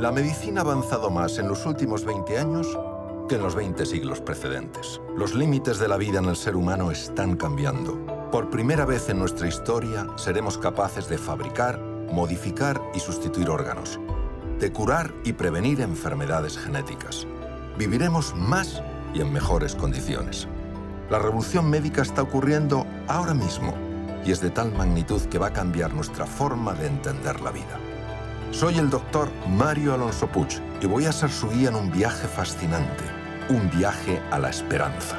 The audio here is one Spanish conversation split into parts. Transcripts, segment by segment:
La medicina ha avanzado más en los últimos 20 años que en los 20 siglos precedentes. Los límites de la vida en el ser humano están cambiando. Por primera vez en nuestra historia seremos capaces de fabricar, modificar y sustituir órganos, de curar y prevenir enfermedades genéticas. Viviremos más y en mejores condiciones. La revolución médica está ocurriendo ahora mismo y es de tal magnitud que va a cambiar nuestra forma de entender la vida. Soy el doctor Mario Alonso Puig y voy a ser su guía en un viaje fascinante, un viaje a la esperanza.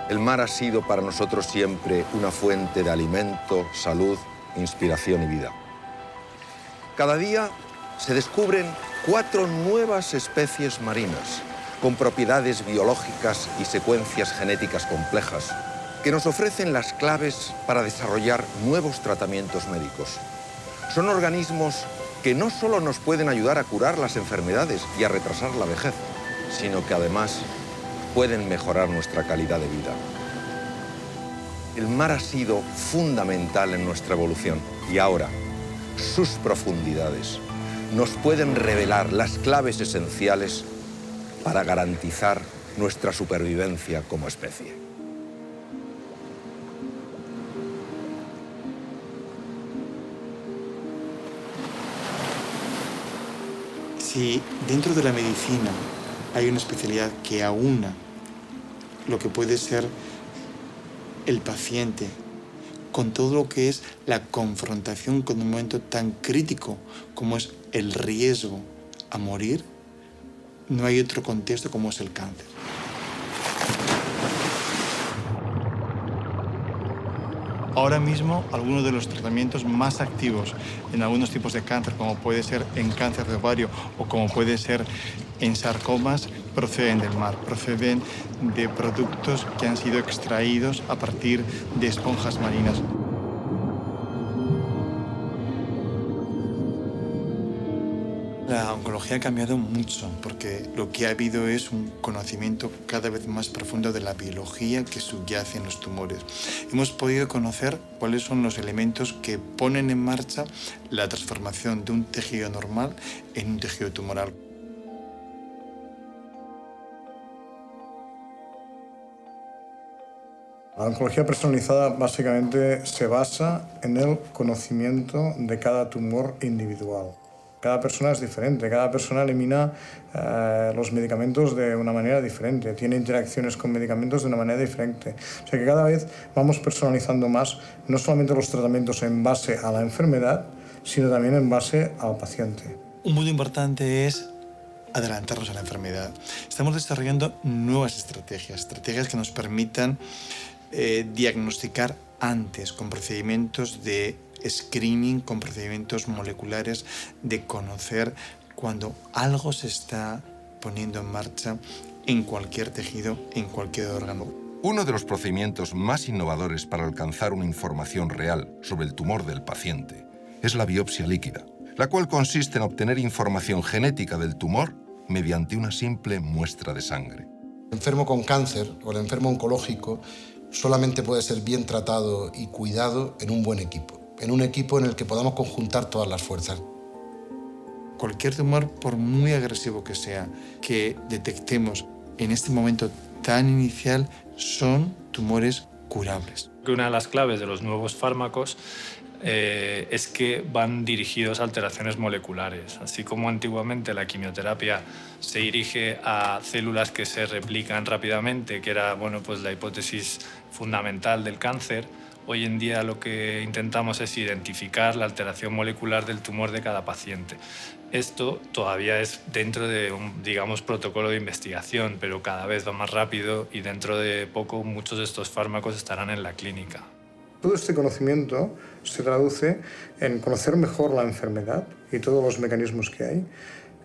El mar ha sido para nosotros siempre una fuente de alimento, salud, inspiración y vida. Cada día se descubren 4 nuevas especies marinas con propiedades biológicas y secuencias genéticas complejas que nos ofrecen las claves para desarrollar nuevos tratamientos médicos. Son organismos que no solo nos pueden ayudar a curar las enfermedades y a retrasar la vejez, sino que además pueden mejorar nuestra calidad de vida. El mar ha sido fundamental en nuestra evolución y ahora sus profundidades nos pueden revelar las claves esenciales para garantizar nuestra supervivencia como especie. Si dentro de la medicina hay una especialidad que aúna lo que puede ser el paciente con todo lo que es la confrontación con un momento tan crítico como es el riesgo a morir, no hay otro contexto como es el cáncer. Ahora mismo, algunos de los tratamientos más activos en algunos tipos de cáncer, como puede ser en cáncer de ovario o como puede ser en sarcomas, proceden del mar, proceden de productos que han sido extraídos a partir de esponjas marinas. La oncología ha cambiado mucho porque lo que ha habido es un conocimiento cada vez más profundo de la biología que subyace en los tumores. Hemos podido conocer cuáles son los elementos que ponen en marcha la transformación de un tejido normal en un tejido tumoral. La oncología personalizada básicamente se basa en el conocimiento de cada tumor individual. Cada persona es diferente, cada persona elimina los medicamentos de una manera diferente, tiene interacciones con medicamentos de una manera diferente. O sea que cada vez vamos personalizando más, no solamente los tratamientos en base a la enfermedad, sino también en base al paciente. Un punto importante es adelantarnos a la enfermedad. Estamos desarrollando nuevas estrategias que nos permitan diagnosticar antes con procedimientos de screening, con procedimientos moleculares, de conocer cuando algo se está poniendo en marcha en cualquier tejido, en cualquier órgano. Uno de los procedimientos más innovadores para alcanzar una información real sobre el tumor del paciente es la biopsia líquida, la cual consiste en obtener información genética del tumor mediante una simple muestra de sangre. El enfermo con cáncer o el enfermo oncológico solamente puede ser bien tratado y cuidado en un buen equipo, en un equipo en el que podamos conjuntar todas las fuerzas. Cualquier tumor, por muy agresivo que sea, que detectemos en este momento tan inicial, son tumores curables. Una de las claves de los nuevos fármacos es que van dirigidos a alteraciones moleculares. Así como antiguamente la quimioterapia se dirige a células que se replican rápidamente, que era pues la hipótesis fundamental del cáncer, Hoy en día lo que intentamos es identificar la alteración molecular del tumor de cada paciente. Esto todavía es dentro de un, digamos, protocolo de investigación, pero cada vez va más rápido y dentro de poco muchos de estos fármacos estarán en la clínica. Todo este conocimiento se traduce en conocer mejor la enfermedad y todos los mecanismos que hay,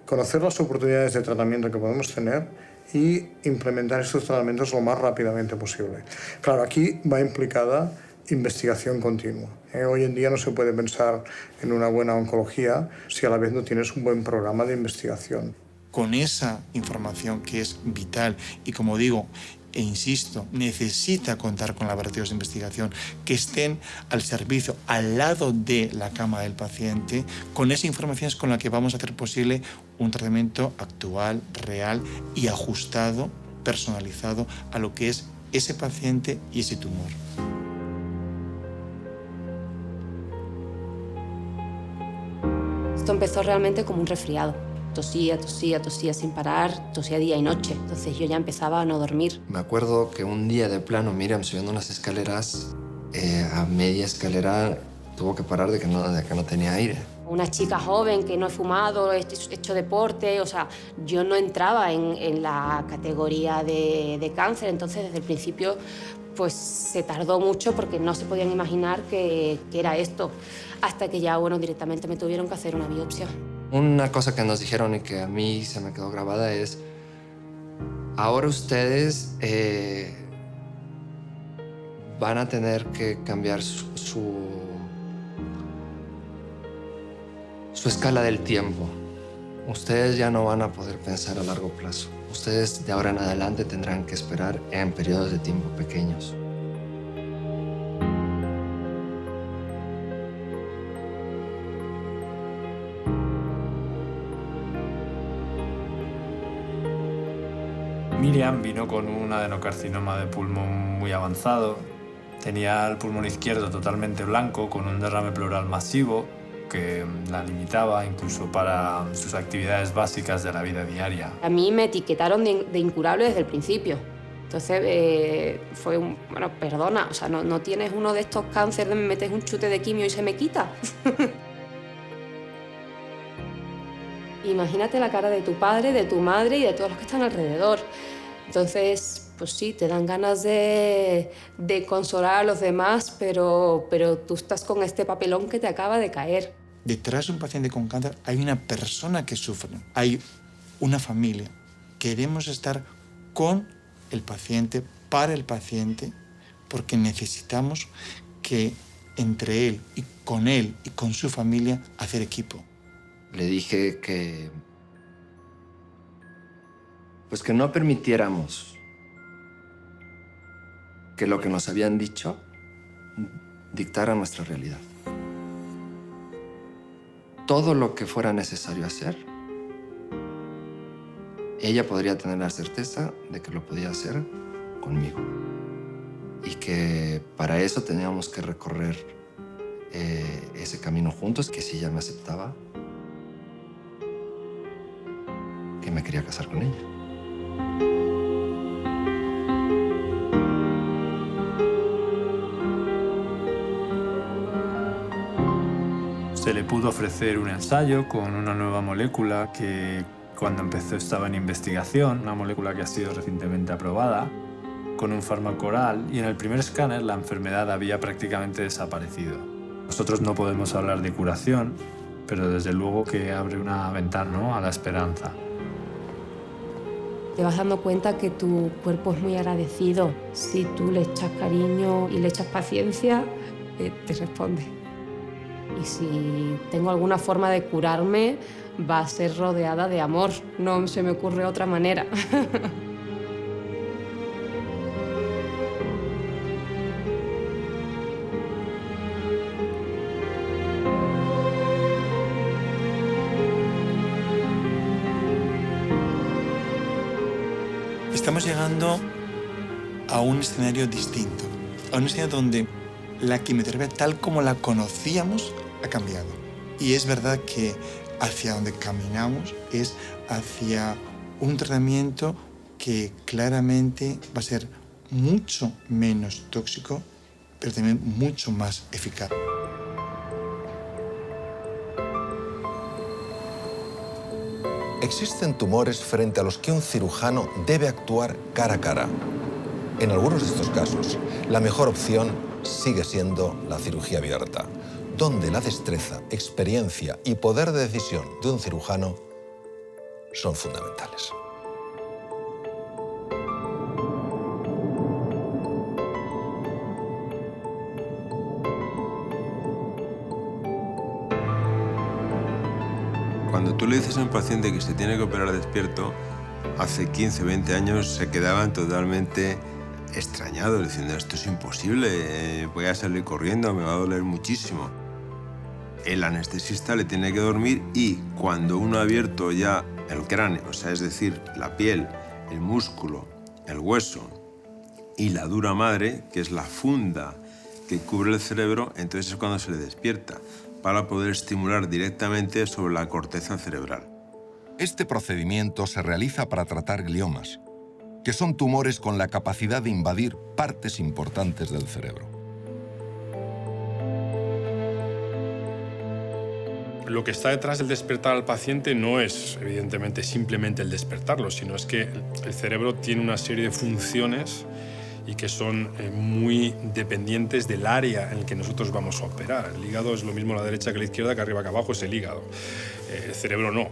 conocer las oportunidades de tratamiento que podemos tener y implementar estos tratamientos lo más rápidamente posible. Claro, aquí va implicada investigación continua. Hoy en día no se puede pensar en una buena oncología si a la vez no tienes un buen programa de investigación. Con esa información que es vital y, como digo, e insisto, necesita contar con laboratorios de investigación que estén al servicio, al lado de la cama del paciente. Con esa información es con la que vamos a hacer posible un tratamiento actual, real y ajustado, personalizado a lo que es ese paciente y ese tumor. Esto empezó realmente como un resfriado. Tosía, tosía, tosía sin parar, tosía día y noche. Entonces yo ya empezaba a no dormir. Me acuerdo que un día de plano, Miriam subiendo unas escaleras, a media escalera tuvo que parar de que no tenía aire. Una chica joven que no he fumado, he hecho deporte, o sea, yo no entraba en la categoría de cáncer. Entonces desde el principio pues se tardó mucho porque no se podían imaginar que era esto. Hasta que ya, bueno, directamente me tuvieron que hacer una biopsia. Una cosa que nos dijeron y que a mí se me quedó grabada es: ahora ustedes van a tener que cambiar su escala del tiempo. Ustedes ya no van a poder pensar a largo plazo. Ustedes de ahora en adelante tendrán que esperar en periodos de tiempo pequeños. Miriam vino con un adenocarcinoma de pulmón muy avanzado. Tenía el pulmón izquierdo totalmente blanco, con un derrame pleural masivo que la limitaba incluso para sus actividades básicas de la vida diaria. A mí me etiquetaron de incurable desde el principio. Entonces fue un, bueno, perdona, o sea, no tienes uno de estos cánceres de me metes un chute de quimio y se me quita. Imagínate la cara de tu padre, de tu madre y de todos los que están alrededor. Entonces, pues sí, te dan ganas de consolar a los demás, pero tú estás con este papelón que te acaba de caer. Detrás de un paciente con cáncer hay una persona que sufre, hay una familia. Queremos estar con el paciente, para el paciente, porque necesitamos que entre él y con su familia hacer equipo. Le dije que no permitiéramos que lo que nos habían dicho dictara nuestra realidad. Todo lo que fuera necesario hacer, ella podría tener la certeza de que lo podía hacer conmigo. Y que para eso teníamos que recorrer ese camino juntos, que si ella me aceptaba, que me quería casar con ella. Se le pudo ofrecer un ensayo con una nueva molécula que cuando empezó estaba en investigación, una molécula que ha sido recientemente aprobada, con un fármaco oral, y en el primer escáner la enfermedad había prácticamente desaparecido. Nosotros no podemos hablar de curación, pero desde luego que abre una ventana, ¿no?, a la esperanza. Te vas dando cuenta que tu cuerpo es muy agradecido. Si tú le echas cariño y le echas paciencia, te responde. Y si tengo alguna forma de curarme, va a ser rodeada de amor. No se me ocurre otra manera. Estamos llegando a un escenario distinto, a un escenario donde la quimioterapia tal como la conocíamos ha cambiado. Y es verdad que hacia donde caminamos es hacia un tratamiento que claramente va a ser mucho menos tóxico pero también mucho más eficaz. Existen tumores frente a los que un cirujano debe actuar cara a cara. En algunos de estos casos, la mejor opción sigue siendo la cirugía abierta, donde la destreza, experiencia y poder de decisión de un cirujano son fundamentales. Cuando tú le dices a un paciente que se tiene que operar despierto, hace 15, 20 años se quedaban totalmente extrañados, diciendo esto es imposible, voy a salir corriendo, me va a doler muchísimo. El anestesista le tiene que dormir y cuando uno ha abierto ya el cráneo, o sea, es decir, la piel, el músculo, el hueso y la dura madre, que es la funda que cubre el cerebro, entonces es cuando se le despierta, para poder estimular directamente sobre la corteza cerebral. Este procedimiento se realiza para tratar gliomas, que son tumores con la capacidad de invadir partes importantes del cerebro. Lo que está detrás del despertar al paciente no es, evidentemente, simplemente el despertarlo, sino es que el cerebro tiene una serie de funciones y que son muy dependientes del área en el que nosotros vamos a operar. El hígado es lo mismo a la derecha que a la izquierda, que arriba que abajo es el hígado. El cerebro no.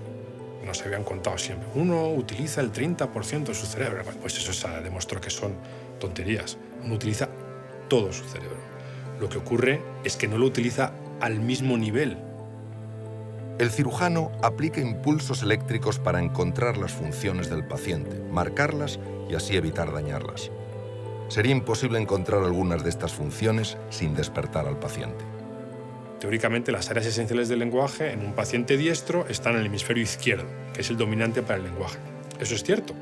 Nos habían contado siempre. Uno utiliza el 30% de su cerebro. Pues eso se demostró que son tonterías. Uno utiliza todo su cerebro. Lo que ocurre es que no lo utiliza al mismo nivel. El cirujano aplica impulsos eléctricos para encontrar las funciones del paciente, marcarlas y así evitar dañarlas. Sería imposible encontrar algunas de estas funciones sin despertar al paciente. Teóricamente, las áreas esenciales del lenguaje en un paciente diestro están en el hemisferio izquierdo, que es el dominante para el lenguaje. Eso es cierto,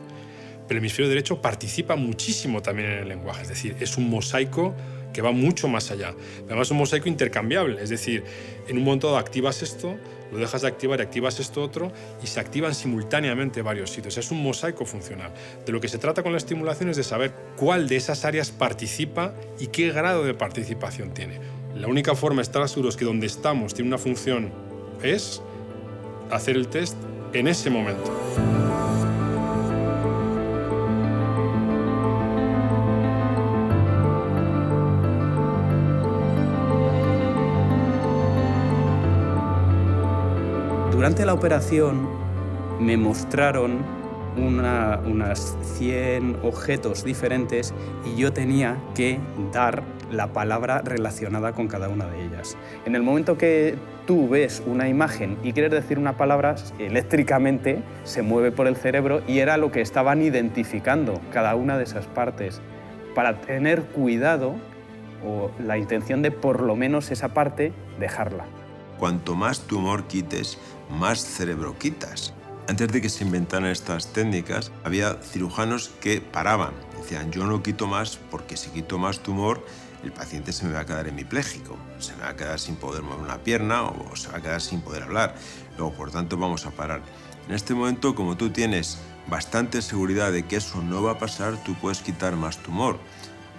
pero el hemisferio derecho participa muchísimo también en el lenguaje, es decir, es un mosaico que va mucho más allá. Además, es un mosaico intercambiable, es decir, en un momento dado activas esto, lo dejas de activar y activas esto otro y se activan simultáneamente varios sitios. Es un mosaico funcional. De lo que se trata con la estimulación es de saber cuál de esas áreas participa y qué grado de participación tiene. La única forma de estar seguros que donde estamos tiene una función es hacer el test en ese momento. Durante la operación me mostraron unas 100 objetos diferentes y yo tenía que dar la palabra relacionada con cada una de ellas. En el momento que tú ves una imagen y quieres decir una palabra, eléctricamente se mueve por el cerebro y era lo que estaban identificando cada una de esas partes para tener cuidado o la intención de por lo menos esa parte dejarla. Cuanto más tumor quites, más cerebro quitas. Antes de que se inventaran estas técnicas, había cirujanos que paraban. Decían, yo no quito más porque si quito más tumor, el paciente se me va a quedar hemipléjico, se me va a quedar sin poder mover una pierna o se va a quedar sin poder hablar. Luego, por tanto, vamos a parar. En este momento, como tú tienes bastante seguridad de que eso no va a pasar, tú puedes quitar más tumor.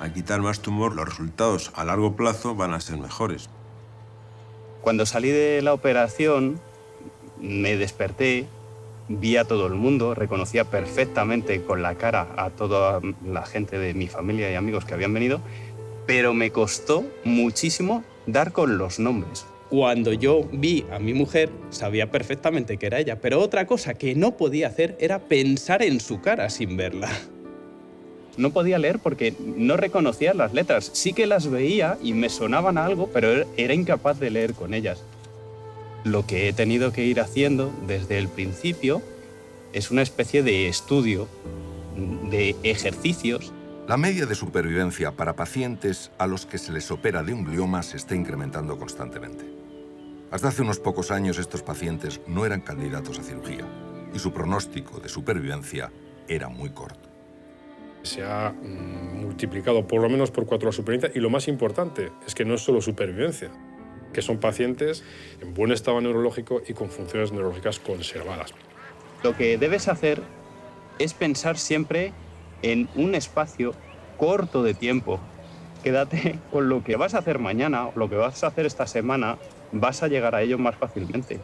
Al quitar más tumor, los resultados a largo plazo van a ser mejores. Cuando salí de la operación, me desperté, vi a todo el mundo, reconocía perfectamente con la cara a toda la gente de mi familia y amigos que habían venido, pero me costó muchísimo dar con los nombres. Cuando yo vi a mi mujer, sabía perfectamente que era ella, pero otra cosa que no podía hacer era pensar en su cara sin verla. No podía leer porque no reconocía las letras. Sí que las veía y me sonaban a algo, pero era incapaz de leer con ellas. Lo que he tenido que ir haciendo desde el principio es una especie de estudio, de ejercicios. La media de supervivencia para pacientes a los que se les opera de un glioma se está incrementando constantemente. Hasta hace unos pocos años estos pacientes no eran candidatos a cirugía y su pronóstico de supervivencia era muy corto. Se ha multiplicado por lo menos por 4 la supervivencia y lo más importante es que no es solo supervivencia, que son pacientes en buen estado neurológico y con funciones neurológicas conservadas. Lo que debes hacer es pensar siempre en un espacio corto de tiempo, quédate con lo que vas a hacer mañana o lo que vas a hacer esta semana, vas a llegar a ello más fácilmente.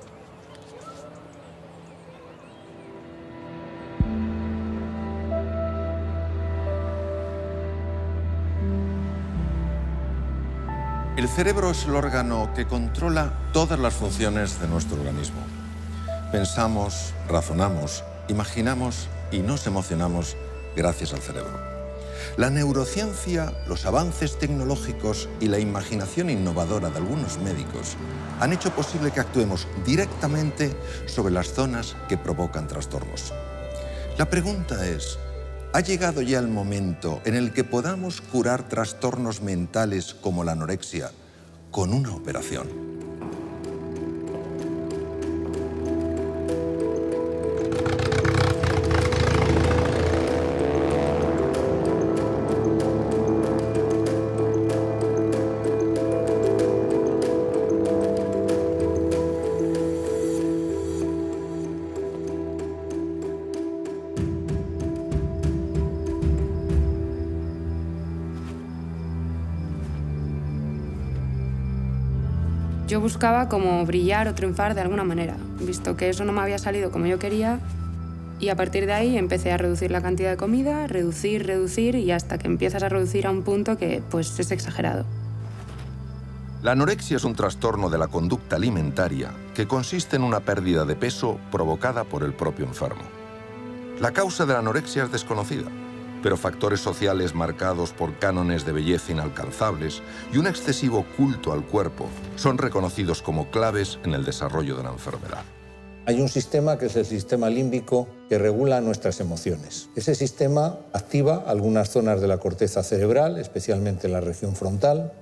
El cerebro es el órgano que controla todas las funciones de nuestro organismo. Pensamos, razonamos, imaginamos y nos emocionamos gracias al cerebro. La neurociencia, los avances tecnológicos y la imaginación innovadora de algunos médicos han hecho posible que actuemos directamente sobre las zonas que provocan trastornos. La pregunta es, ¿ha llegado ya el momento en el que podamos curar trastornos mentales como la anorexia con una operación? Yo buscaba como brillar o triunfar de alguna manera, visto que eso no me había salido como yo quería, y a partir de ahí empecé a reducir la cantidad de comida, reducir, y hasta que empiezas a reducir a un punto que pues es exagerado. La anorexia es un trastorno de la conducta alimentaria que consiste en una pérdida de peso provocada por el propio enfermo. La causa de la anorexia es desconocida, pero factores sociales marcados por cánones de belleza inalcanzables y un excesivo culto al cuerpo son reconocidos como claves en el desarrollo de la enfermedad. Hay un sistema que es el sistema límbico que regula nuestras emociones. Ese sistema activa algunas zonas de la corteza cerebral, especialmente la región frontal,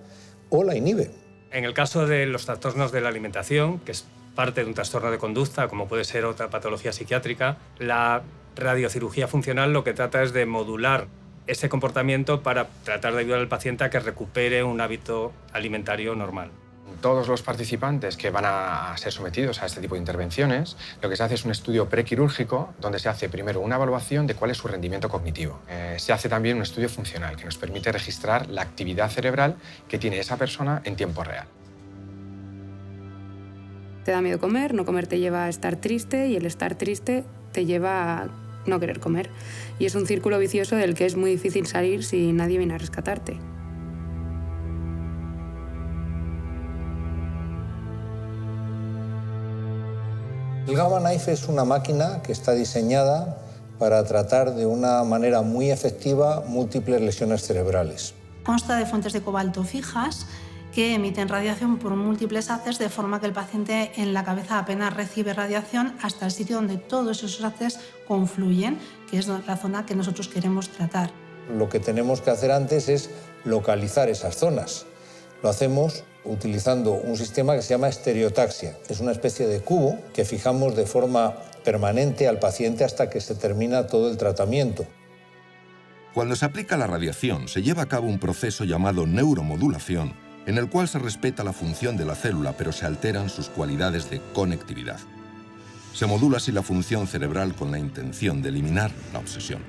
o la inhibe. En el caso de los trastornos de la alimentación, que es parte de un trastorno de conducta, como puede ser otra patología psiquiátrica, la radiocirugía funcional lo que trata es de modular ese comportamiento para tratar de ayudar al paciente a que recupere un hábito alimentario normal. Todos los participantes que van a ser sometidos a este tipo de intervenciones, lo que se hace es un estudio prequirúrgico donde se hace primero una evaluación de cuál es su rendimiento cognitivo. Se hace también un estudio funcional que nos permite registrar la actividad cerebral que tiene esa persona en tiempo real. Te da miedo comer, no comer te lleva a estar triste y el estar triste te lleva a no querer comer. Y es un círculo vicioso del que es muy difícil salir si nadie viene a rescatarte. El Gamma Knife es una máquina que está diseñada para tratar de una manera muy efectiva múltiples lesiones cerebrales. Consta de fuentes de cobalto fijas que emiten radiación por múltiples haces de forma que el paciente en la cabeza apenas recibe radiación hasta el sitio donde todos esos haces confluyen, que es la zona que nosotros queremos tratar. Lo que tenemos que hacer antes es localizar esas zonas. Lo hacemos utilizando un sistema que se llama estereotaxia. Es una especie de cubo que fijamos de forma permanente al paciente hasta que se termina todo el tratamiento. Cuando se aplica la radiación, se lleva a cabo un proceso llamado neuromodulación, en el cual se respeta la función de la célula, pero se alteran sus cualidades de conectividad. Se modula así la función cerebral con la intención de eliminar la obsesión.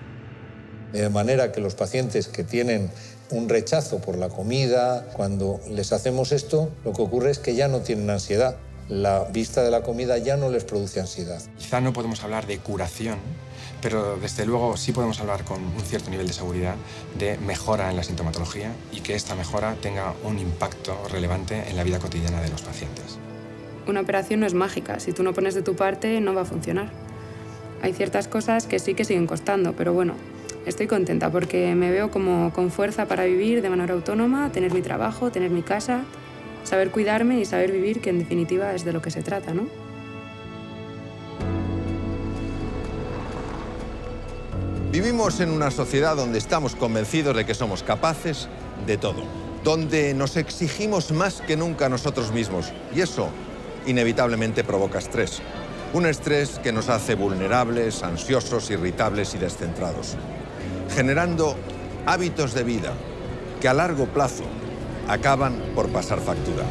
De manera que los pacientes que tienen un rechazo por la comida, cuando les hacemos esto, lo que ocurre es que ya no tienen ansiedad. La vista de la comida ya no les produce ansiedad. Quizá no podemos hablar de curación, pero desde luego sí podemos hablar con un cierto nivel de seguridad de mejora en la sintomatología y que esta mejora tenga un impacto relevante en la vida cotidiana de los pacientes. Una operación no es mágica. Si tú no pones de tu parte, no va a funcionar. Hay ciertas cosas que sí que siguen costando, pero bueno, estoy contenta porque me veo como con fuerza para vivir de manera autónoma, tener mi trabajo, tener mi casa, saber cuidarme y saber vivir, que en definitiva es de lo que se trata, ¿no? Vivimos en una sociedad donde estamos convencidos de que somos capaces de todo, donde nos exigimos más que nunca a nosotros mismos, y eso inevitablemente provoca estrés. Un estrés que nos hace vulnerables, ansiosos, irritables y descentrados, generando hábitos de vida que a largo plazo acaban por pasar factura.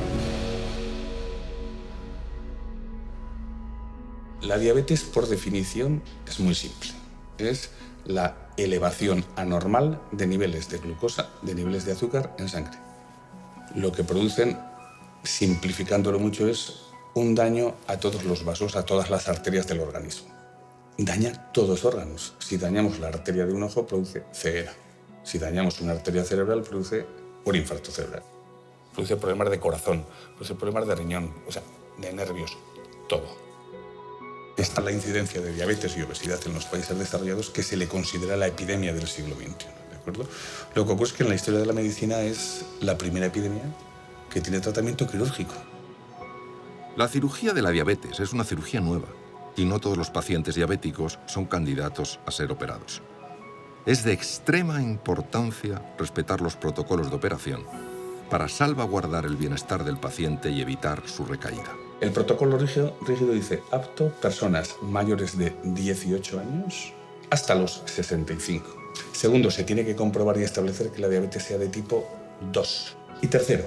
La diabetes, por definición, es muy simple. Es la elevación anormal de niveles de glucosa, de niveles de azúcar en sangre. Lo que producen, simplificándolo mucho, es un daño a todos los vasos, a todas las arterias del organismo. Daña todos los órganos. Si dañamos la arteria de un ojo, produce ceguera. Si dañamos una arteria cerebral, produce un infarto cerebral. Produce problemas de corazón, produce problemas de riñón, o sea, de nervios, todo. Está la incidencia de diabetes y obesidad en los países desarrollados, que se le considera la epidemia del siglo XXI, ¿de acuerdo? Lo que ocurre es que en la historia de la medicina es la primera epidemia que tiene tratamiento quirúrgico. La cirugía de la diabetes es una cirugía nueva y no todos los pacientes diabéticos son candidatos a ser operados. Es de extrema importancia respetar los protocolos de operación para salvaguardar el bienestar del paciente y evitar su recaída. El protocolo rígido dice apto personas mayores de 18 años hasta los 65. Segundo, se tiene que comprobar y establecer que la diabetes sea de tipo 2. Y tercero,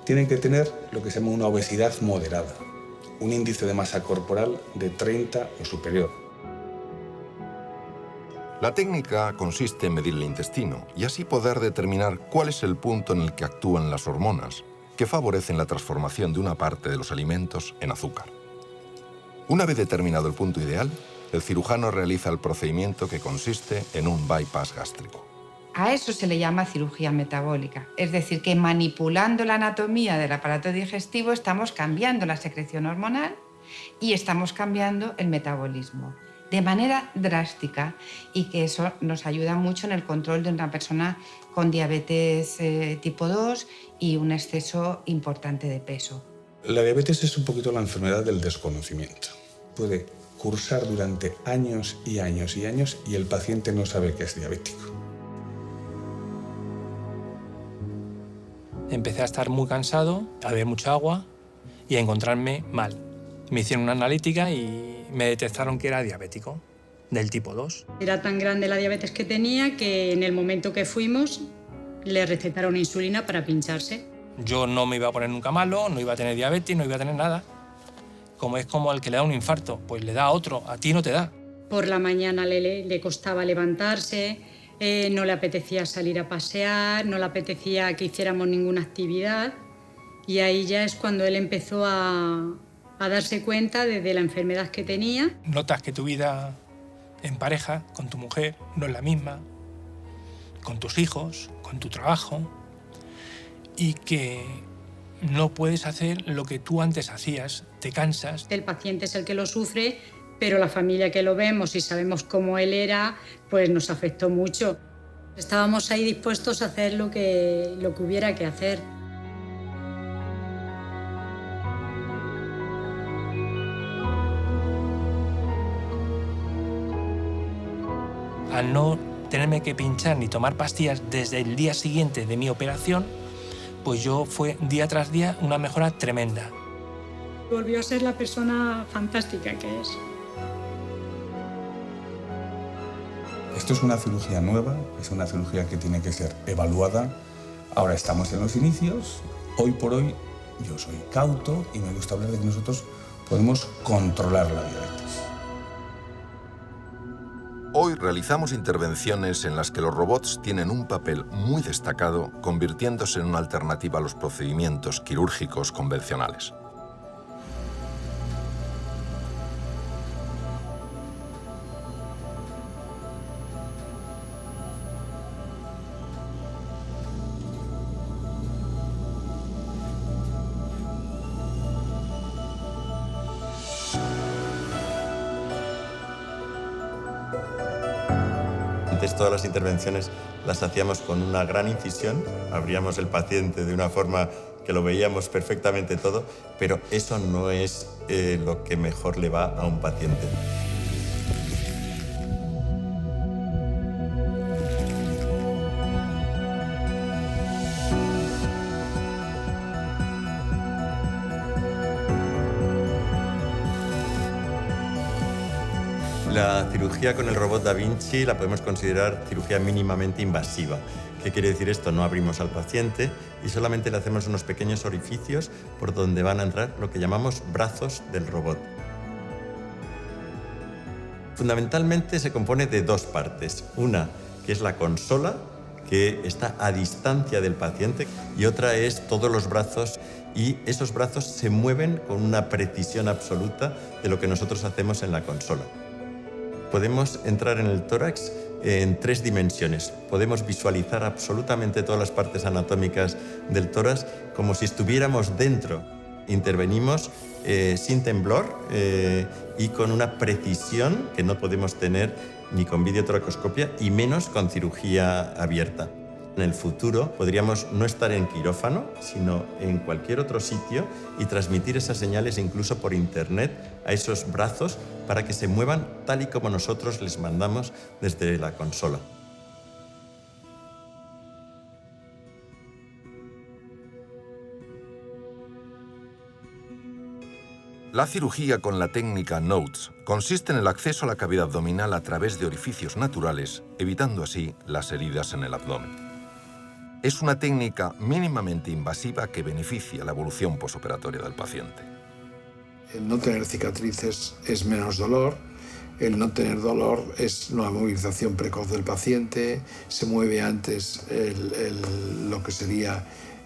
tienen que tener lo que se llama una obesidad moderada, un índice de masa corporal de 30 o superior. La técnica consiste en medir el intestino y así poder determinar cuál es el punto en el que actúan las hormonas que favorecen la transformación de una parte de los alimentos en azúcar. Una vez determinado el punto ideal, el cirujano realiza el procedimiento que consiste en un bypass gástrico. A eso se le llama cirugía metabólica, es decir, que manipulando la anatomía del aparato digestivo estamos cambiando la secreción hormonal y estamos cambiando el metabolismo de manera drástica, y que eso nos ayuda mucho en el control de una persona con diabetes tipo 2 y un exceso importante de peso. La diabetes es un poquito la enfermedad del desconocimiento. Puede cursar durante años y años y años y el paciente no sabe que es diabético. Empecé a estar muy cansado, a beber mucha agua y a encontrarme mal. Me hicieron una analítica y me detectaron que era diabético, del tipo 2. Era tan grande la diabetes que tenía que en el momento que fuimos le recetaron insulina para pincharse. Yo no me iba a poner nunca malo, no iba a tener diabetes, no iba a tener nada. Como es como al que le da un infarto, pues le da a otro, a ti no te da. Por la mañana le costaba levantarse, no le apetecía salir a pasear, no le apetecía que hiciéramos ninguna actividad. Y ahí ya es cuando él empezó a darse cuenta de la enfermedad que tenía. Notas que tu vida en pareja, con tu mujer, no es la misma, con tus hijos, con tu trabajo, y que no puedes hacer lo que tú antes hacías, te cansas. El paciente es el que lo sufre, pero la familia que lo vemos y sabemos cómo él era, pues nos afectó mucho. Estábamos ahí dispuestos a hacer lo que hubiera que hacer. Al no tenerme que pinchar ni tomar pastillas desde el día siguiente de mi operación, pues yo fue día tras día una mejora tremenda. Volvió a ser la persona fantástica que es. Esto es una cirugía nueva, es una cirugía que tiene que ser evaluada. Ahora estamos en los inicios. Hoy por hoy yo soy cauto y me gusta hablar de que nosotros podemos controlar la diabetes. Hoy realizamos intervenciones en las que los robots tienen un papel muy destacado, convirtiéndose en una alternativa a los procedimientos quirúrgicos convencionales. Antes todas las intervenciones las hacíamos con una gran incisión, abríamos el paciente de una forma que lo veíamos perfectamente todo, pero eso no es lo que mejor le va a un paciente. La cirugía con el robot Da Vinci la podemos considerar cirugía mínimamente invasiva. ¿Qué quiere decir esto? No abrimos al paciente y solamente le hacemos unos pequeños orificios por donde van a entrar lo que llamamos brazos del robot. Fundamentalmente se compone de dos partes. Una, que es la consola, que está a distancia del paciente, y otra es todos los brazos, y esos brazos se mueven con una precisión absoluta de lo que nosotros hacemos en la consola. Podemos entrar en el tórax en 3 dimensiones. Podemos visualizar absolutamente todas las partes anatómicas del tórax como si estuviéramos dentro. Intervenimos sin temblor y con una precisión que no podemos tener ni con videotoracoscopia y menos con cirugía abierta. En el futuro podríamos no estar en quirófano, sino en cualquier otro sitio y transmitir esas señales incluso por internet a esos brazos para que se muevan tal y como nosotros les mandamos desde la consola. La cirugía con la técnica Notes consiste en el acceso a la cavidad abdominal a través de orificios naturales, evitando así las heridas en el abdomen. Es una técnica mínimamente invasiva que beneficia la evolución posoperatoria del paciente. El no tener cicatrices es menos dolor, el no tener dolor es una movilización precoz del paciente, se mueve antes lo que sería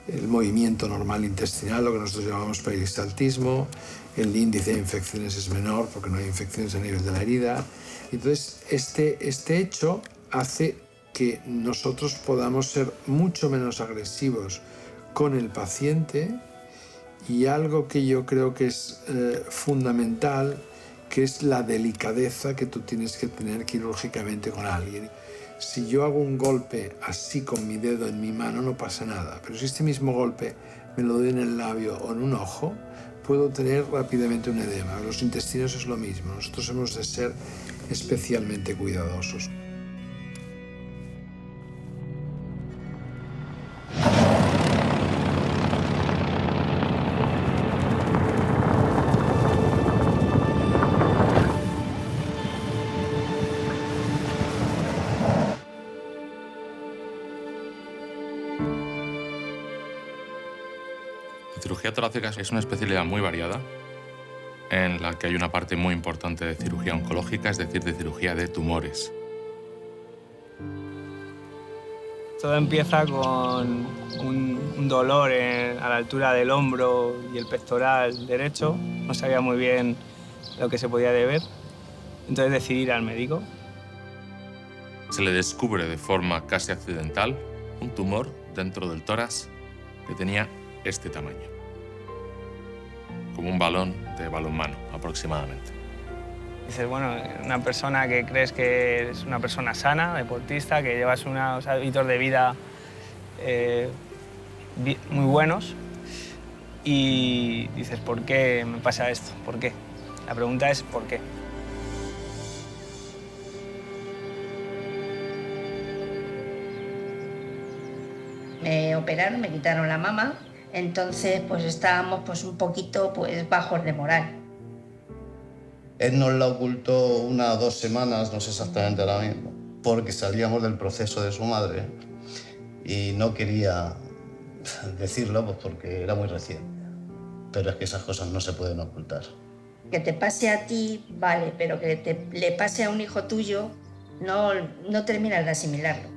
el movimiento normal intestinal, lo que nosotros llamamos peristaltismo, el índice de infecciones es menor porque no hay infecciones a nivel de la herida. Entonces, este hecho hace que nosotros podamos ser mucho menos agresivos con el paciente, y algo que yo creo que es fundamental, que es la delicadeza que tú tienes que tener quirúrgicamente con alguien. Si yo hago un golpe así con mi dedo en mi mano no pasa nada, pero si este mismo golpe me lo doy en el labio o en un ojo, puedo tener rápidamente un edema. Los intestinos es lo mismo, nosotros hemos de ser especialmente cuidadosos. La cirugía torácica es una especialidad muy variada en la que hay una parte muy importante de cirugía oncológica, es decir, de cirugía de tumores. Todo empieza con un dolor a la altura del hombro y el pectoral derecho. No sabía muy bien lo que se podía deber, entonces decidí ir al médico. Se le descubre de forma casi accidental un tumor dentro del tórax que tenía este tamaño, como un balón de balonmano aproximadamente. Dices, bueno, una persona que crees que es una persona sana, deportista, que llevas unos hábitos de vida muy buenos, y dices, ¿por qué me pasa esto? ¿Por qué? La pregunta es ¿por qué? Me operaron, me quitaron la mama, entonces pues estábamos pues un poquito pues bajos de moral. Él nos la ocultó 1 o 2 semanas, no sé exactamente ahora mismo, porque salíamos del proceso de su madre y no quería decirlo pues porque era muy reciente. Pero es que esas cosas no se pueden ocultar. Que te pase a ti, vale, pero que le pase a un hijo tuyo, no terminas de asimilarlo.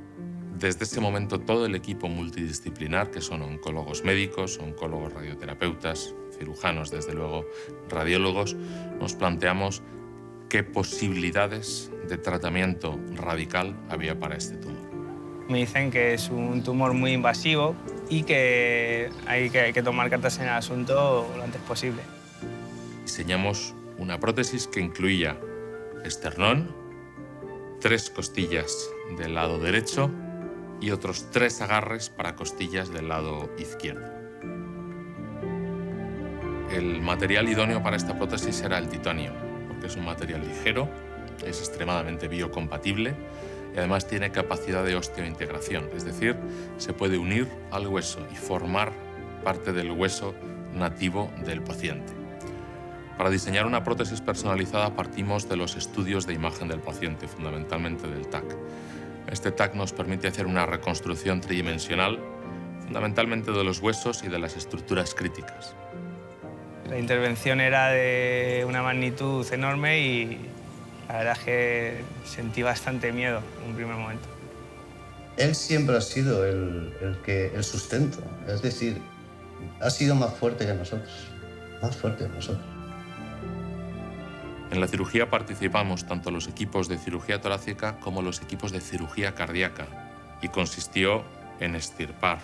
Desde ese momento todo el equipo multidisciplinar, que son oncólogos médicos, oncólogos radioterapeutas, cirujanos, desde luego, radiólogos, nos planteamos qué posibilidades de tratamiento radical había para este tumor. Me dicen que es un tumor muy invasivo y que hay que tomar cartas en el asunto lo antes posible. Diseñamos una prótesis que incluía esternón, 3 costillas del lado derecho y otros 3 agarres para costillas del lado izquierdo. El material idóneo para esta prótesis era el titanio, porque es un material ligero, es extremadamente biocompatible y además tiene capacidad de osteointegración, es decir, se puede unir al hueso y formar parte del hueso nativo del paciente. Para diseñar una prótesis personalizada partimos de los estudios de imagen del paciente, fundamentalmente del TAC. Este TAC nos permite hacer una reconstrucción tridimensional, fundamentalmente de los huesos y de las estructuras críticas. La intervención era de una magnitud enorme La verdad es que sentí bastante miedo en un primer momento. Él siempre ha sido el sustento, es decir, ha sido más fuerte que nosotros, más fuerte que nosotros. En la cirugía participamos tanto los equipos de cirugía torácica como los equipos de cirugía cardíaca y consistió en extirpar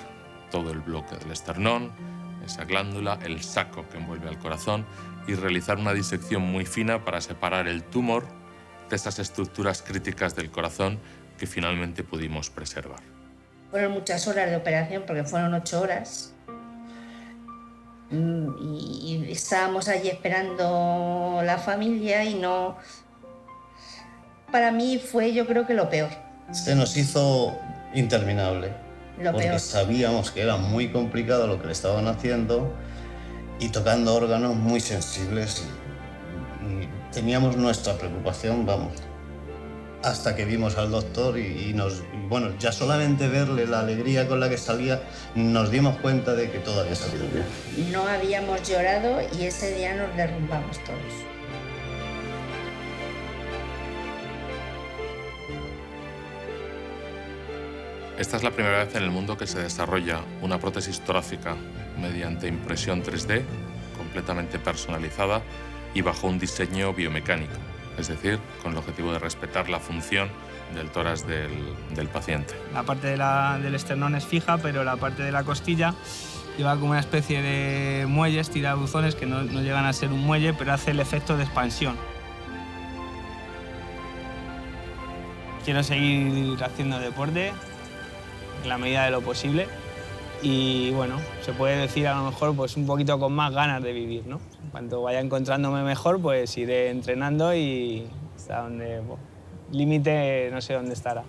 todo el bloque del esternón, esa glándula, el saco que envuelve al corazón y realizar una disección muy fina para separar el tumor de esas estructuras críticas del corazón que finalmente pudimos preservar. Fueron muchas horas de operación porque fueron 8 horas. Y estábamos allí esperando la familia y no... Para mí fue, yo creo que lo peor. Se nos hizo interminable. Porque sabíamos que era muy complicado lo que le estaban haciendo y tocando órganos muy sensibles y teníamos nuestra preocupación, vamos, hasta que vimos al doctor y bueno, ya solamente verle la alegría con la que salía, nos dimos cuenta de que todo había salido bien. No habíamos llorado y ese día nos derrumbamos todos. Esta es la primera vez en el mundo que se desarrolla una prótesis torácica mediante impresión 3D, completamente personalizada y bajo un diseño biomecánico, es decir, con el objetivo de respetar la función del tórax del paciente. La parte del esternón es fija, pero la parte de la costilla lleva como una especie de muelles, tirabuzones, que no llegan a ser un muelle, pero hace el efecto de expansión. Quiero seguir haciendo deporte en la medida de lo posible y, bueno, se puede decir a lo mejor pues un poquito con más ganas de vivir, ¿no? Cuando vaya encontrándome mejor, pues iré entrenando y hasta donde límite no sé dónde estará.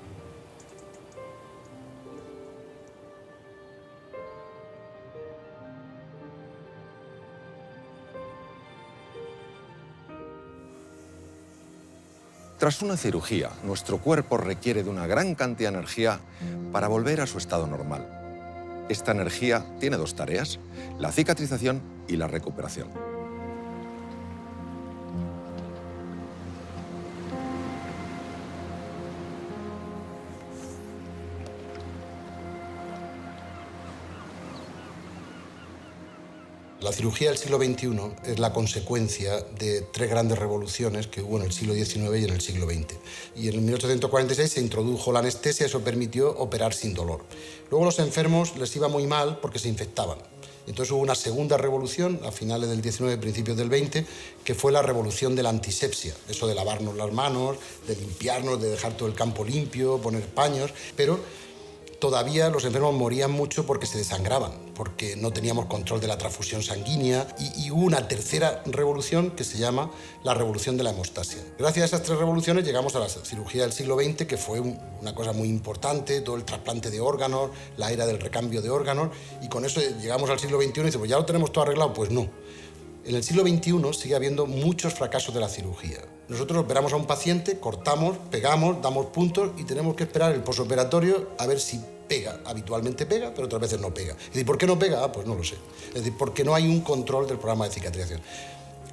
Tras una cirugía, nuestro cuerpo requiere de una gran cantidad de energía para volver a su estado normal. Esta energía tiene dos tareas, la cicatrización y la recuperación. La cirugía del siglo XXI es la consecuencia de tres grandes revoluciones que hubo en el siglo XIX y en el siglo XX. Y en 1846 se introdujo la anestesia, eso permitió operar sin dolor. Luego a los enfermos les iba muy mal porque se infectaban. Entonces hubo una segunda revolución a finales del XIX, principios del XX, que fue la revolución de la antisepsia. Eso de lavarnos las manos, de limpiarnos, de dejar todo el campo limpio, poner paños, pero todavía los enfermos morían mucho porque se desangraban, porque no teníamos control de la transfusión sanguínea y hubo una tercera revolución que se llama la revolución de la hemostasia. Gracias a esas tres revoluciones llegamos a la cirugía del siglo XX, que fue una cosa muy importante, todo el trasplante de órganos, la era del recambio de órganos, y con eso llegamos al siglo XXI y dice, pues ya lo tenemos todo arreglado. Pues no. En el siglo XXI sigue habiendo muchos fracasos de la cirugía. Nosotros operamos a un paciente, cortamos, pegamos, damos puntos y tenemos que esperar el posoperatorio a ver si pega. Habitualmente pega, pero otras veces no pega. Es decir, ¿por qué no pega? Pues no lo sé. Es decir, porque no hay un control del programa de cicatrización.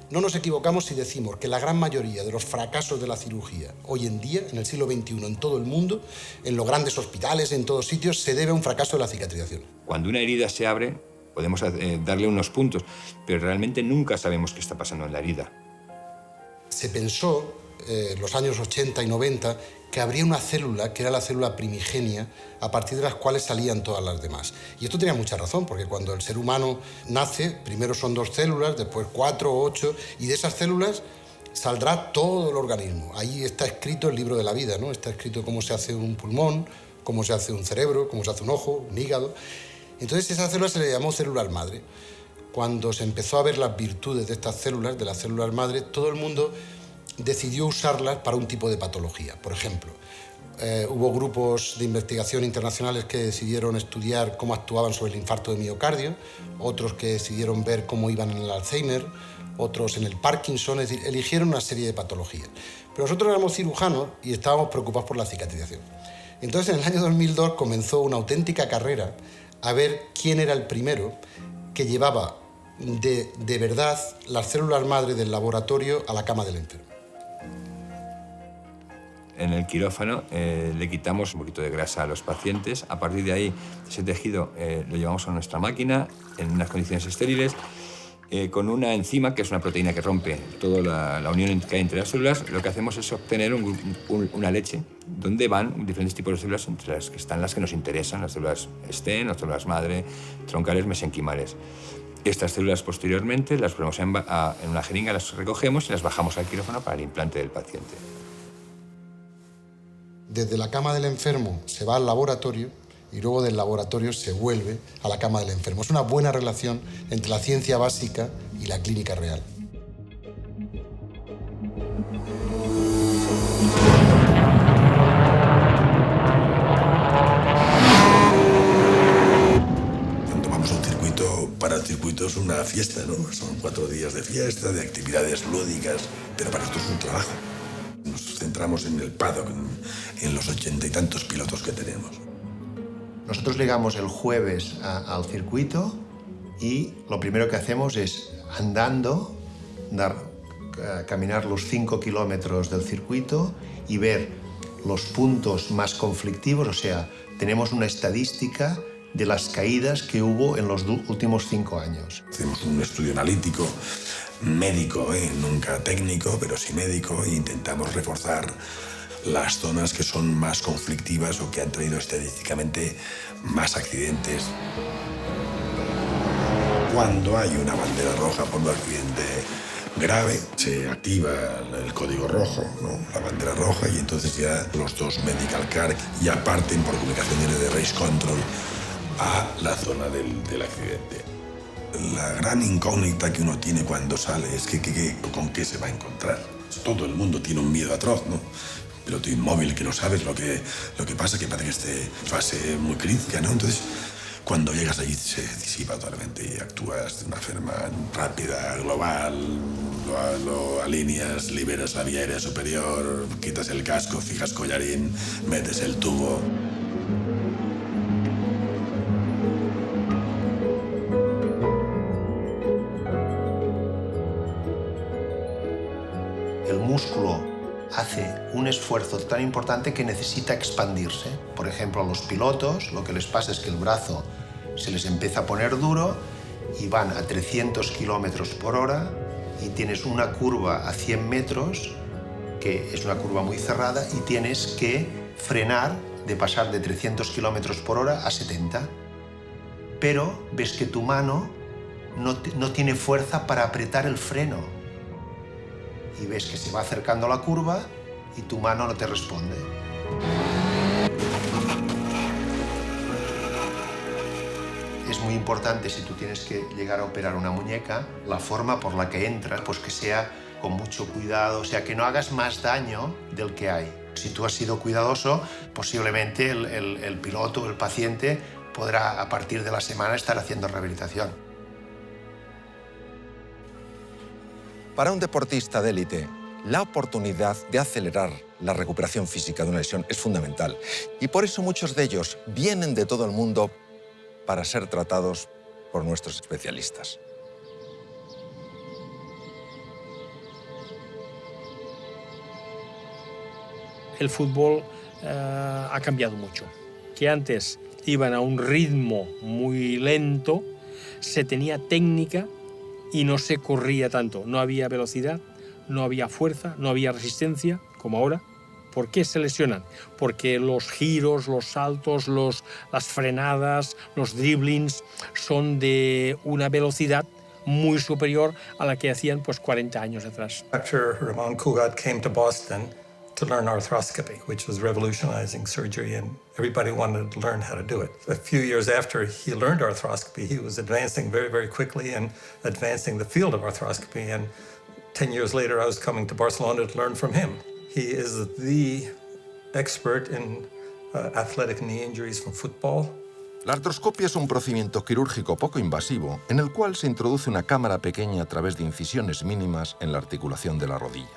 No nos equivocamos si decimos que la gran mayoría de los fracasos de la cirugía hoy en día, en el siglo XXI, en todo el mundo, en los grandes hospitales, en todos sitios, se debe a un fracaso de la cicatrización. Cuando una herida se abre, podemos darle unos puntos, pero realmente nunca sabemos qué está pasando en la herida. Se pensó en los años 80 y 90 que habría una célula que era la célula primigenia a partir de las cuales salían todas las demás. Y esto tenía mucha razón, porque cuando el ser humano nace, primero son 2 células, después 4 o 8, y de esas células saldrá todo el organismo. Ahí está escrito el libro de la vida, ¿no? Está escrito cómo se hace un pulmón, cómo se hace un cerebro, cómo se hace un ojo, un hígado. Entonces esa célula se le llamó células madre. Cuando se empezó a ver las virtudes de estas células, de las células madre, todo el mundo decidió usarlas para un tipo de patología. Por ejemplo, hubo grupos de investigación internacionales que decidieron estudiar cómo actuaban sobre el infarto de miocardio, otros que decidieron ver cómo iban en el Alzheimer, otros en el Parkinson, es decir, eligieron una serie de patologías. Pero nosotros éramos cirujanos y estábamos preocupados por la cicatrización. Entonces, en el año 2002 comenzó una auténtica carrera a ver quién era el primero que llevaba de verdad las células madre del laboratorio a la cama del enfermo. En el quirófano le quitamos un poquito de grasa a los pacientes. A partir de ahí, ese tejido lo llevamos a nuestra máquina en unas condiciones estériles con una enzima, que es una proteína que rompe toda la unión que hay entre las células. Lo que hacemos es obtener una leche donde van diferentes tipos de células, entre las que están las que nos interesan, las células STEM, las células madre, troncales, mesenquimales. Estas células posteriormente las ponemos en una jeringa, las recogemos y las bajamos al quirófano para el implante del paciente. Desde la cama del enfermo se va al laboratorio y luego del laboratorio se vuelve a la cama del enfermo. Es una buena relación entre la ciencia básica y la clínica real. Cuando vamos a un circuito, para el circuito es una fiesta, ¿no? Son 4 días de fiesta, de actividades lúdicas, pero para nosotros es un trabajo. Nos centramos en el paddock, en los 80 y tantos pilotos que tenemos. Nosotros llegamos el jueves al circuito y lo primero que hacemos es, andando, caminar los 5 kilómetros del circuito y ver los puntos más conflictivos, o sea, tenemos una estadística de las caídas que hubo en los últimos 5 años. Hacemos un estudio analítico, médico, nunca técnico, pero sí médico, e intentamos reforzar las zonas que son más conflictivas o que han traído estadísticamente más accidentes. Cuando hay una bandera roja por un accidente grave, se activa el código rojo, ¿no? La bandera roja, y entonces ya los 2 medical car ya parten por comunicaciones de race control a la zona del accidente. La gran incógnita que uno tiene cuando sale es con qué se va a encontrar. Todo el mundo tiene un miedo atroz, ¿no? Piloto inmóvil, que no sabes lo que pasa, que parece que esté en fase muy crítica, ¿no? Entonces, cuando llegas allí se disipa totalmente y actúas de una forma rápida, global, lo alineas, liberas la vía aérea superior, quitas el casco, fijas collarín, metes el tubo. El músculo hace un esfuerzo tan importante que necesita expandirse. Por ejemplo, a los pilotos lo que les pasa es que el brazo se les empieza a poner duro y van a 300 kilómetros por hora y tienes una curva a 100 metros, que es una curva muy cerrada, y tienes que frenar de pasar de 300 kilómetros por hora a 70. Pero ves que tu mano no tiene fuerza para apretar el freno. Y ves que se va acercando la curva y tu mano no te responde. Es muy importante, si tú tienes que llegar a operar una muñeca, la forma por la que entras, pues que sea con mucho cuidado, o sea, que no hagas más daño del que hay. Si tú has sido cuidadoso, posiblemente el piloto, el paciente, podrá a partir de la semana estar haciendo rehabilitación. Para un deportista de élite, la oportunidad de acelerar la recuperación física de una lesión es fundamental. Y por eso muchos de ellos vienen de todo el mundo para ser tratados por nuestros especialistas. El fútbol ha cambiado mucho. Que antes iban a un ritmo muy lento, se tenía técnica y no se corría tanto. No había velocidad, no había fuerza, no había resistencia, como ahora. ¿Por qué se lesionan? Porque los giros, los saltos, las frenadas, los dribblings son de una velocidad muy superior a la que hacían pues 40 años atrás. Dr. Ramon Cugat came to Boston to learn arthroscopy, which was revolutionizing surgery, and everybody wanted to learn how to do it. A few years after he learned arthroscopy, he was advancing very, very quickly and advancing the field of arthroscopy. And 10 years later, I was coming to Barcelona to learn from him. He is the expert in athletic knee injuries from football. La artroscopia es un procedimiento quirúrgico poco invasivo en el cual se introduce una cámara pequeña a través de incisiones mínimas en la articulación de la rodilla.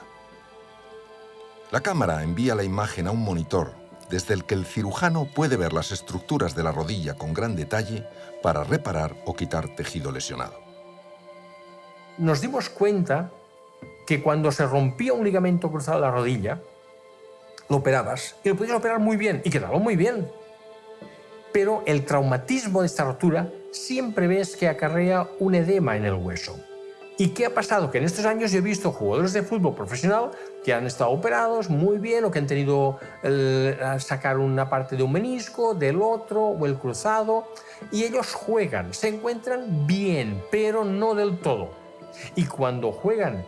La cámara envía la imagen a un monitor desde el que el cirujano puede ver las estructuras de la rodilla con gran detalle para reparar o quitar tejido lesionado. Nos dimos cuenta que cuando se rompía un ligamento cruzado de la rodilla, lo operabas y lo podías operar muy bien y quedaba muy bien. Pero el traumatismo de esta rotura siempre ves que acarrea un edema en el hueso. ¿Y qué ha pasado? Que en estos años yo he visto jugadores de fútbol profesional que han estado operados muy bien o que han tenido sacar una parte de un menisco, del otro o el cruzado, y ellos juegan, se encuentran bien, pero no del todo. Y cuando juegan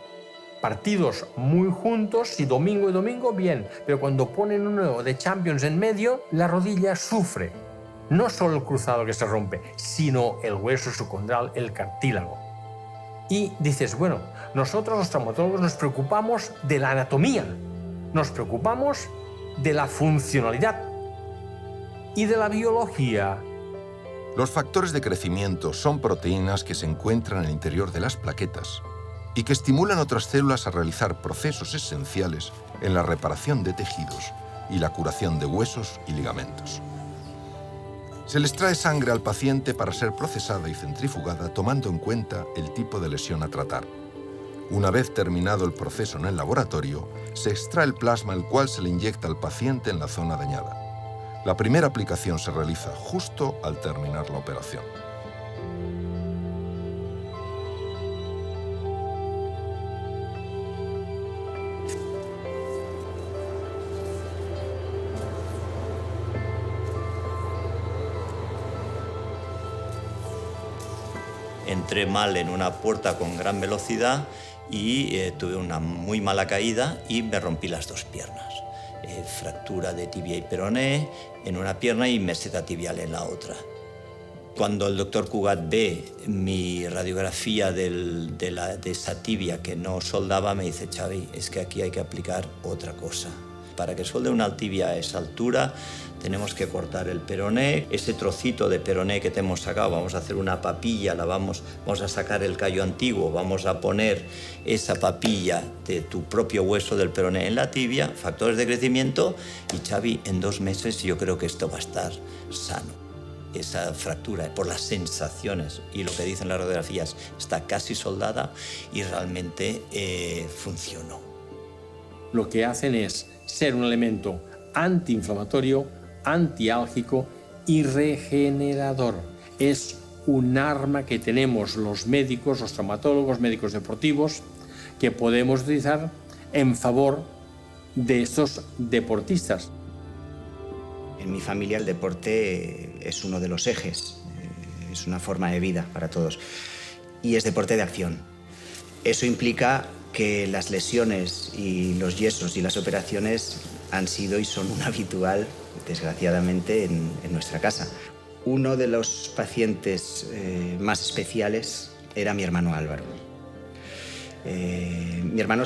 partidos muy juntos, y domingo, bien, pero cuando ponen uno de Champions en medio, la rodilla sufre. No solo el cruzado que se rompe, sino el hueso subcondral, el cartílago. Y dices, bueno, nosotros los traumatólogos nos preocupamos de la anatomía, nos preocupamos de la funcionalidad y de la biología. Los factores de crecimiento son proteínas que se encuentran en el interior de las plaquetas y que estimulan otras células a realizar procesos esenciales en la reparación de tejidos y la curación de huesos y ligamentos. Se les trae sangre al paciente para ser procesada y centrifugada tomando en cuenta el tipo de lesión a tratar. Una vez terminado el proceso en el laboratorio, se extrae el plasma el cual se le inyecta al paciente en la zona dañada. La primera aplicación se realiza justo al terminar la operación. Entré mal en una puerta con gran velocidad y tuve una muy mala caída y me rompí las dos piernas. Fractura de tibia y peroné en una pierna y meseta tibial en la otra. Cuando el doctor Cugat ve mi radiografía de esa tibia que no soldaba, me dice, Xavi, es que aquí hay que aplicar otra cosa. Para que solde una tibia a esa altura, tenemos que cortar el peroné. Ese trocito de peroné que te hemos sacado, vamos a hacer una papilla, vamos a sacar el callo antiguo, vamos a poner esa papilla de tu propio hueso del peroné en la tibia, factores de crecimiento, y Xavi, en 2 meses yo creo que esto va a estar sano. Esa fractura, por las sensaciones y lo que dicen las radiografías, está casi soldada y realmente funcionó. Lo que hacen es ser un elemento antiinflamatorio, antiálgico y regenerador. Es un arma que tenemos los médicos, los traumatólogos, médicos deportivos, que podemos utilizar en favor de estos deportistas. En mi familia el deporte es uno de los ejes, es una forma de vida para todos y es deporte de acción. Eso implica que las lesiones y los yesos y las operaciones han sido y son un habitual, desgraciadamente, en nuestra casa. Uno de los pacientes más especiales era mi hermano Álvaro. Mi hermano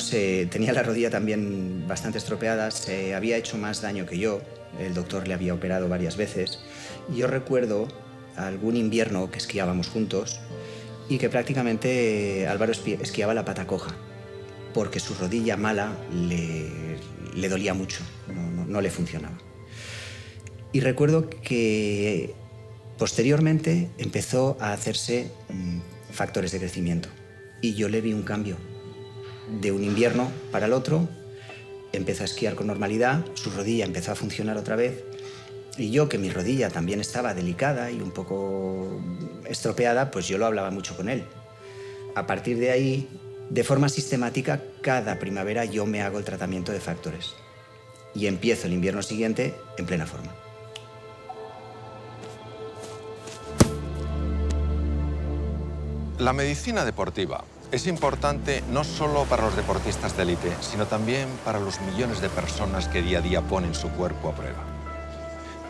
tenía la rodilla también bastante estropeada, se había hecho más daño que yo, el doctor le había operado varias veces. Y yo recuerdo algún invierno que esquiábamos juntos y que prácticamente Álvaro esquiaba la pata coja, porque su rodilla mala le dolía mucho, no le funcionaba. Y recuerdo que posteriormente empezó a hacerse factores de crecimiento y yo le vi un cambio. De un invierno para el otro, empezó a esquiar con normalidad, su rodilla empezó a funcionar otra vez y yo, que mi rodilla también estaba delicada y un poco estropeada, pues yo lo hablaba mucho con él. A partir de ahí, de forma sistemática, cada primavera yo me hago el tratamiento de factores y empiezo el invierno siguiente en plena forma. La medicina deportiva es importante no solo para los deportistas de élite, sino también para los millones de personas que día a día ponen su cuerpo a prueba.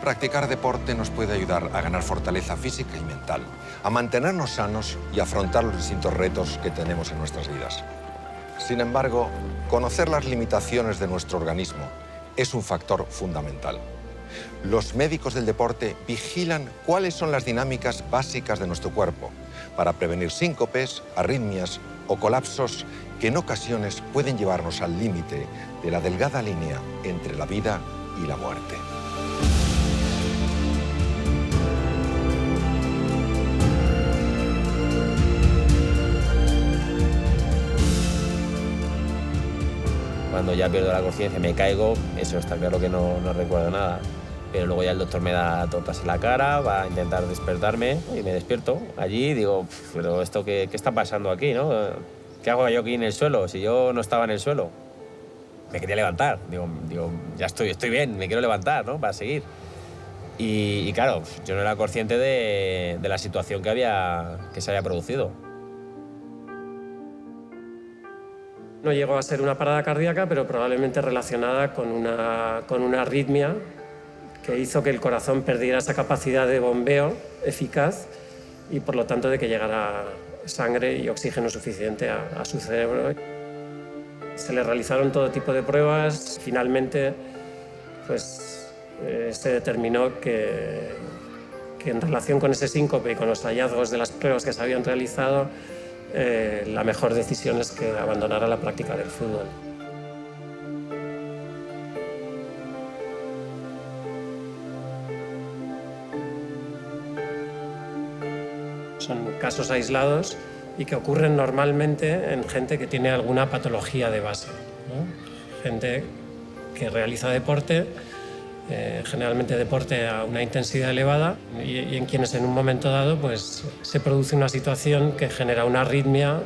Practicar deporte nos puede ayudar a ganar fortaleza física y mental, a mantenernos sanos y afrontar los distintos retos que tenemos en nuestras vidas. Sin embargo, conocer las limitaciones de nuestro organismo es un factor fundamental. Los médicos del deporte vigilan cuáles son las dinámicas básicas de nuestro cuerpo para prevenir síncopes, arritmias o colapsos que en ocasiones pueden llevarnos al límite de la delgada línea entre la vida y la muerte. Cuando ya pierdo la conciencia, me caigo, eso está claro que no recuerdo nada. Pero luego ya el doctor me da tortas en la cara, va a intentar despertarme y me despierto allí y digo, pero esto qué está pasando aquí, ¿no? ¿Qué hago yo aquí en el suelo si yo no estaba en el suelo? Me quería levantar, digo ya estoy bien, me quiero levantar, ¿no? Para seguir. Y claro, yo no era consciente de la situación que se había producido. No llegó a ser una parada cardíaca, pero probablemente relacionada con una arritmia que hizo que el corazón perdiera esa capacidad de bombeo eficaz y por lo tanto de que llegara sangre y oxígeno suficiente a su cerebro. Se le realizaron todo tipo de pruebas. Finalmente pues, se determinó que en relación con ese síncope y con los hallazgos de las pruebas que se habían realizado, la mejor decisión es que abandonara la práctica del fútbol. Son casos aislados y que ocurren normalmente en gente que tiene alguna patología de base, ¿no? Gente que realiza deporte, generalmente deporte a una intensidad elevada y en quienes en un momento dado pues, se produce una situación que genera una arritmia,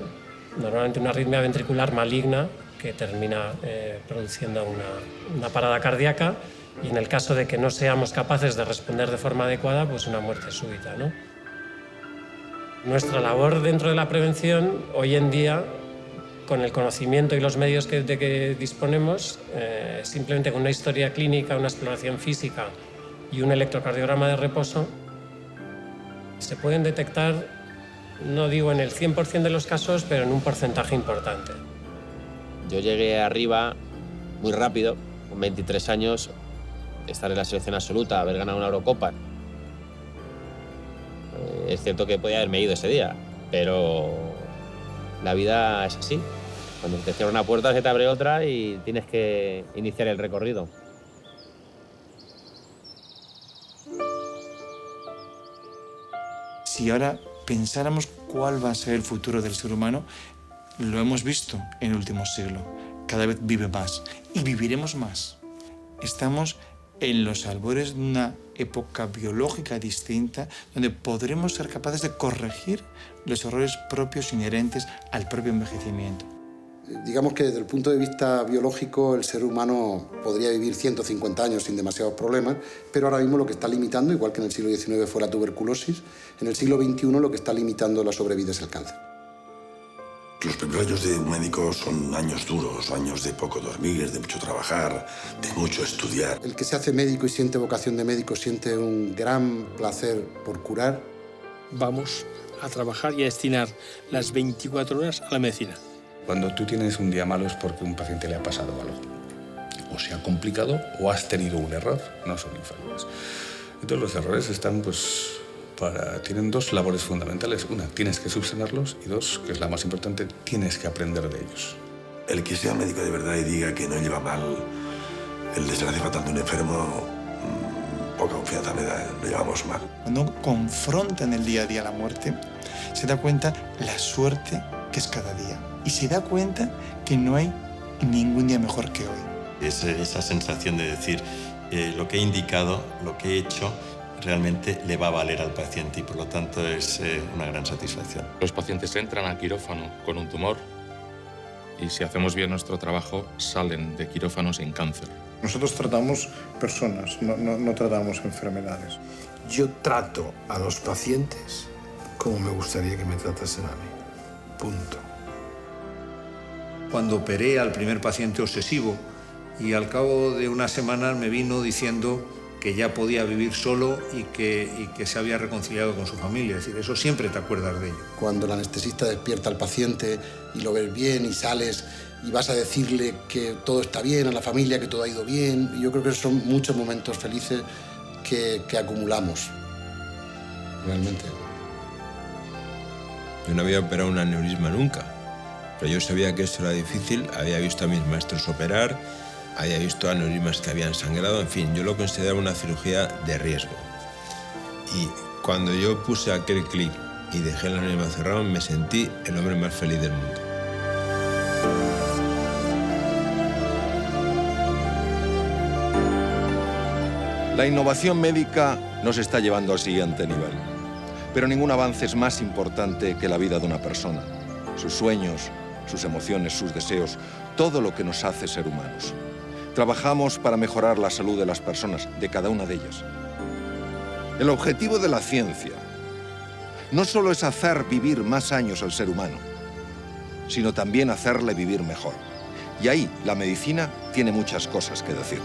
normalmente una arritmia ventricular maligna que termina produciendo una parada cardíaca y en el caso de que no seamos capaces de responder de forma adecuada, pues una muerte súbita, ¿no? Nuestra labor dentro de la prevención, hoy en día, con el conocimiento y los medios de que disponemos, simplemente con una historia clínica, una exploración física y un electrocardiograma de reposo, se pueden detectar, no digo en el 100% de los casos, pero en un porcentaje importante. Yo llegué arriba muy rápido, con 23 años, estar en la selección absoluta, haber ganado una Eurocopa. Es cierto que podía haberme ido ese día, pero la vida es así. Cuando te cierra una puerta se te abre otra y tienes que iniciar el recorrido. Si ahora pensáramos cuál va a ser el futuro del ser humano, lo hemos visto en el último siglo. Cada vez vive más y viviremos más. Estamos en los albores de una época biológica distinta, donde podremos ser capaces de corregir los errores propios inherentes al propio envejecimiento. Digamos que desde el punto de vista biológico el ser humano podría vivir 150 años sin demasiados problemas, pero ahora mismo lo que está limitando, igual que en el siglo XIX fue la tuberculosis, en el siglo XXI lo que está limitando la sobrevida es el cáncer. Los primeros años de un médico son años duros, años de poco dormir, de mucho trabajar, de mucho estudiar. El que se hace médico y siente vocación de médico siente un gran placer por curar. Vamos a trabajar y a destinar las 24 horas a la medicina. Cuando tú tienes un día malo es porque a un paciente le ha pasado algo. O se ha complicado o has tenido un error, no son infalibles. Entonces los errores están tienen dos labores fundamentales. Una, tienes que subsanarlos y dos, que es la más importante, tienes que aprender de ellos. El que sea médico de verdad y diga que no lleva mal el desgracia fatal de un enfermo, poca confianza me da, lo llevamos mal. Cuando confronta en el día a día la muerte, se da cuenta la suerte que es cada día. Y se da cuenta que no hay ningún día mejor que hoy. Esa sensación de decir, lo que he indicado, lo que he hecho, realmente le va a valer al paciente y por lo tanto es una gran satisfacción. Los pacientes entran al quirófano con un tumor y si hacemos bien nuestro trabajo salen de quirófano sin cáncer. Nosotros tratamos personas, no tratamos enfermedades. Yo trato a los pacientes como me gustaría que me tratasen a mí. Punto. Cuando operé al primer paciente obsesivo y al cabo de unas semanas me vino diciendo que ya podía vivir solo y que se había reconciliado con su familia. Es decir, eso siempre te acuerdas de ello. Cuando el anestesista despierta al paciente y lo ves bien y sales y vas a decirle que todo está bien a la familia, que todo ha ido bien. Y yo creo que son muchos momentos felices que acumulamos, realmente. Yo no había operado un aneurisma nunca, pero yo sabía que esto era difícil, había visto a mis maestros operar, había visto aneurismas que habían sangrado, en fin, yo lo consideraba una cirugía de riesgo. Y cuando yo puse aquel clic y dejé el aneurisma cerrado, me sentí el hombre más feliz del mundo. La innovación médica nos está llevando al siguiente nivel. Pero ningún avance es más importante que la vida de una persona. Sus sueños, sus emociones, sus deseos, todo lo que nos hace ser humanos. Trabajamos para mejorar la salud de las personas, de cada una de ellas. El objetivo de la ciencia no solo es hacer vivir más años al ser humano, sino también hacerle vivir mejor. Y ahí la medicina tiene muchas cosas que decir.